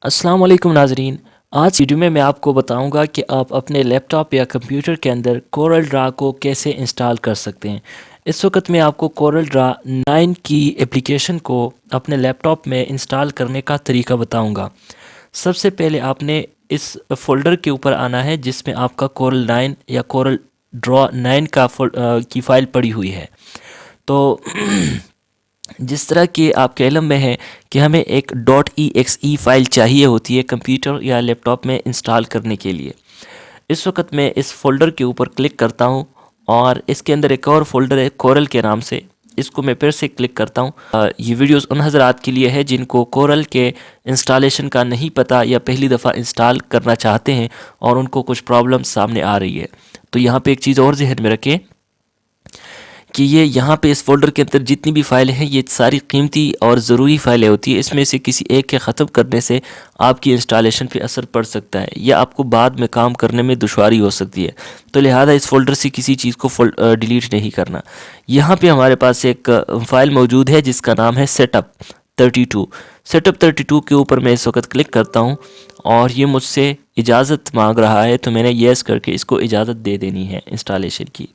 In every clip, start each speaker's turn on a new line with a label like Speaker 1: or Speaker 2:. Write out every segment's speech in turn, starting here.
Speaker 1: अस्सलाम वालेकुम नाजरीन। आज वीडियो में मैं आपको बताऊंगा कि आप अपने लैपटॉप या कंप्यूटर के अंदर कोरल ड्रा को कैसे इंस्टॉल कर सकते हैं। इस वक्त मैं आपको कोरल ड्रा 9 की एप्लीकेशन को अपने लैपटॉप में इंस्टॉल करने का तरीका बताऊंगा। सबसे पहले आपने इस फ़ोल्डर के ऊपर आना है जिसमें आपका कोरल 9 या कोरल ड्रा 9 की फ़ाइल पड़ी हुई है। तो जिस तरह कि आपके इल्म में है कि हमें एक .exe फ़ाइल चाहिए होती है कंप्यूटर या लैपटॉप में इंस्टॉल करने के लिए। इस वक्त मैं इस फ़ोल्डर के ऊपर क्लिक करता हूं और इसके अंदर एक और फ़ोल्डर है कोरल के नाम से। इसको मैं फिर से क्लिक करता हूं। ये वीडियोस उन हज़रात के लिए है जिनको कोरल के इंस्टॉलेशन का नहीं पता या पहली दफ़ा इंस्टॉल करना चाहते हैं और उनको कुछ प्रॉब्लम सामने आ रही है। तो यहाँ पे एक चीज़ और ज़हन में रखें कि ये यहाँ पे इस फोल्डर के अंदर जितनी भी फ़ाइलें हैं ये सारी कीमती और ज़रूरी फ़ाइलें होती है। इसमें से किसी एक के ख़त्म करने से आपकी इंस्टॉलेशन पे असर पड़ सकता है या आपको बाद में काम करने में दुश्वारी हो सकती है। तो लिहाजा इस फोल्डर से किसी चीज़ को डिलीट नहीं करना। यहाँ पे हमारे पास एक फ़ाइल मौजूद है जिसका नाम है सेटअप 32। सेटअप 32 के ऊपर मैं इस वक्त क्लिक करता हूँ और ये मुझसे इजाज़त मांग रहा है, तो मैंने येस करके इसको इजाज़त दे देनी है इंस्टॉलेशन की।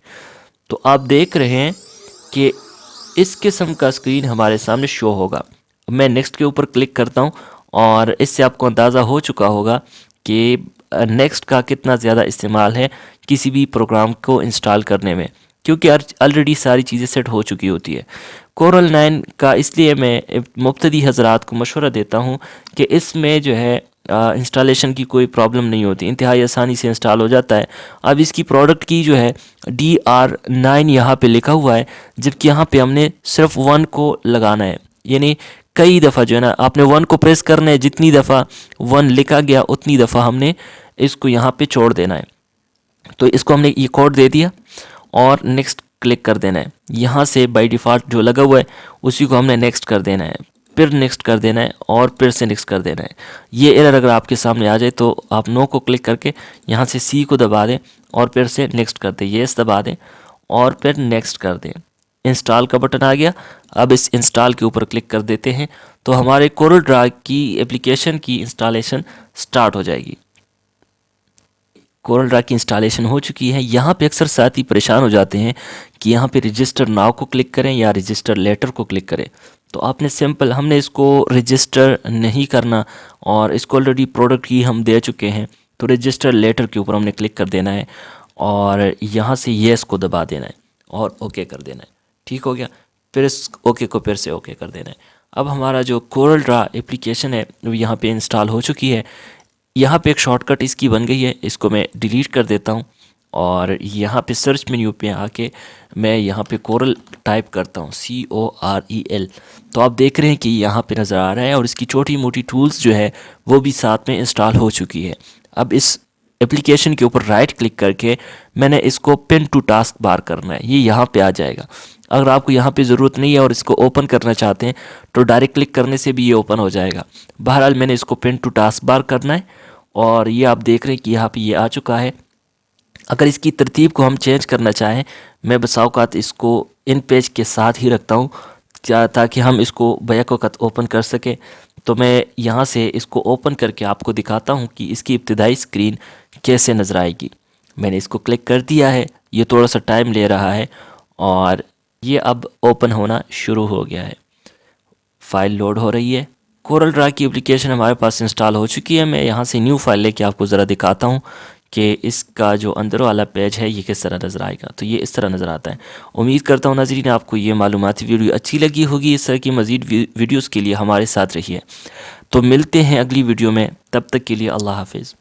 Speaker 1: तो आप देख रहे हैं कि इस किस्म का स्क्रीन हमारे सामने शो होगा। मैं नेक्स्ट के ऊपर क्लिक करता हूं और इससे आपको अंदाज़ा हो चुका होगा कि नेक्स्ट का कितना ज़्यादा इस्तेमाल है किसी भी प्रोग्राम को इंस्टॉल करने में, क्योंकि ऑलरेडी सारी चीज़ें सेट हो चुकी होती है। कोरल 9 का इसलिए मैं मुब्तदी हज़रात को मशवरा देता हूं कि इसमें जो है इंस्टॉलेशन की कोई प्रॉब्लम नहीं होती, इंतहाई आसानी से इंस्टॉल हो जाता है। अब इसकी प्रोडक्ट की जो है DR9 यहाँ पे लिखा हुआ है, जबकि यहाँ पे हमने सिर्फ 1 को लगाना है। यानी कई दफ़ा जो है ना आपने 1 को प्रेस करना है, जितनी दफ़ा 1 लिखा गया उतनी दफ़ा हमने इसको यहाँ पे छोड़ देना है। तो इसको हमने ये कोड दे दिया और नेक्स्ट क्लिक कर देना है। यहाँ से बाय डिफ़ॉल्ट जो लगा हुआ है उसी को हमने नेक्स्ट कर देना है, फिर नेक्स्ट कर देना है और फिर से नेक्स्ट कर देना है। ये एरर अगर आपके सामने आ जाए तो आप नो को क्लिक करके यहाँ से सी को दबा दें और फिर से नेक्स्ट कर दें, येस दबा दें और फिर नेक्स्ट कर दें। इंस्टॉल का बटन आ गया। अब इस इंस्टॉल के ऊपर क्लिक कर देते हैं तो हमारे कोरल ड्रा की एप्लीकेशन की इंस्टॉलेशन स्टार्ट हो जाएगी। कोरल ड्रा की इंस्टॉलेशन हो चुकी है। यहाँ पे अक्सर साथी परेशान हो जाते हैं कि यहाँ पे रजिस्टर नाउ को क्लिक करें या रजिस्टर लेटर को क्लिक करें। तो आपने सिंपल हमने इसको रजिस्टर नहीं करना और इसको ऑलरेडी प्रोडक्ट की हम दे चुके हैं, तो रजिस्टर लेटर के ऊपर हमने क्लिक कर देना है और यहाँ से येस को दबा देना है और ओके कर देना है। ठीक हो गया। फिर इस ओके को फिर से ओके कर देना है। अब हमारा जो कोरल ड्रा एप्लीकेशन है वो यहाँ पे इंस्टॉल हो चुकी है। यहाँ पे एक शॉर्टकट इसकी बन गई है, इसको मैं डिलीट कर देता हूँ और यहाँ पे सर्च मेन्यू पे आके मैं यहाँ पे कोरल टाइप करता हूँ COREL। तो आप देख रहे हैं कि यहाँ पे नज़र आ रहा है और इसकी छोटी मोटी टूल्स जो है वो भी साथ में इंस्टॉल हो चुकी है। अब इस एप्लीकेशन के ऊपर राइट क्लिक करके मैंने इसको पिन टू टास्क बार करना है, ये यहाँ पे आ जाएगा। अगर आपको यहाँ पे ज़रूरत नहीं है और इसको ओपन करना चाहते हैं तो डायरेक्ट क्लिक करने से भी ये ओपन हो जाएगा। बहरहाल मैंने इसको पिन टू टास्क बार करना है और ये आप देख रहे हैं कि यहाँ पे ये आ चुका है। अगर इसकी तरतीब को हम चेंज करना चाहें, मैं बसा औक़ात इसको इन पेज के साथ ही रखता हूँ ताकि हम इसको बैक वक़्त ओपन कर सकें। तो मैं यहाँ से इसको ओपन करके आपको दिखाता हूँ कि इसकी इब्तिदाई स्क्रीन कैसे नज़र आएगी। मैंने इसको क्लिक कर दिया है, ये थोड़ा सा टाइम ले रहा है और ये अब ओपन होना शुरू हो गया है। फ़ाइल लोड हो रही है। कोरल ड्रा की एप्लीकेशन हमारे पास इंस्टॉल हो चुकी है। मैं यहाँ से न्यू फाइल लेके आपको ज़रा दिखाता हूँ कि इसका जो अंदर वाला पेज है ये किस तरह नज़र आएगा। तो ये इस तरह नज़र आता है। उम्मीद करता हूँ नाज़रीन आपको ये मालूमाती वीडियो अच्छी लगी होगी। इस तरह की मज़ीद वीडियोज़ के लिए हमारे साथ रहिए। तो मिलते हैं अगली वीडियो में, तब तक के लिए अल्लाह हाफिज़।